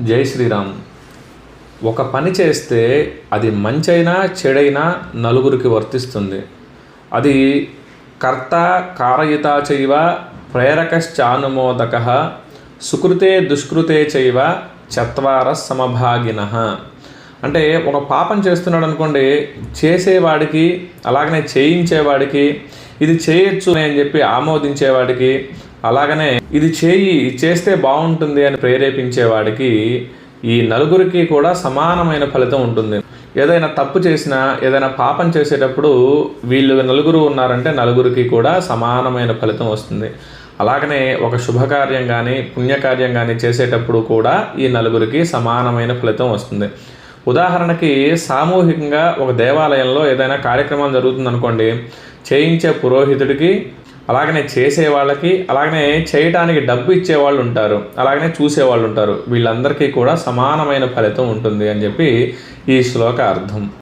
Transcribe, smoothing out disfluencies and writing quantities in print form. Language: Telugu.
జై శ్రీరామ్. ఒక పని చేస్తే అది మంచైనా చెడైనా నలుగురికి వర్తిస్తుంది. అది కర్త కారయిత చైవ ప్రేరకశ్చానుమోదక సుకృతే దుష్కృతే చైవ చత్వార సమభాగినః. అంటే ఒక పాపం చేస్తున్నాడు అనుకోండి, చేసేవాడికి అలాగనే చేయించేవాడికి, ఇది చేయొచ్చు అని చెప్పి ఆమోదించేవాడికి, అలాగనే ఇది చేస్తే బాగుంటుంది అని ప్రేరేపించేవాడికి, ఈ నలుగురికి కూడా సమానమైన ఫలితం ఉంటుంది. ఏదైనా తప్పు చేసినా, ఏదైనా పాపం చేసేటప్పుడు వీళ్ళు నలుగురు ఉన్నారంటే నలుగురికి కూడా సమానమైన ఫలితం వస్తుంది. అలాగనే ఒక శుభకార్యం కానీ పుణ్యకార్యం కానీ చేసేటప్పుడు కూడా ఈ నలుగురికి సమానమైన ఫలితం వస్తుంది. ఉదాహరణకి సామూహికంగా ఒక దేవాలయంలో ఏదైనా కార్యక్రమం జరుగుతుందనుకోండి, చేయించే పురోహితుడికి, అలాగనే చేసేవాళ్ళకి, అలాగనే చేయటానికి డబ్బు ఇచ్చేవాళ్ళు ఉంటారు, అలాగనే చూసేవాళ్ళు ఉంటారు, వీళ్ళందరికీ కూడా సమానమైన ఫలితం ఉంటుంది అని చెప్పి ఈ శ్లోక అర్థం.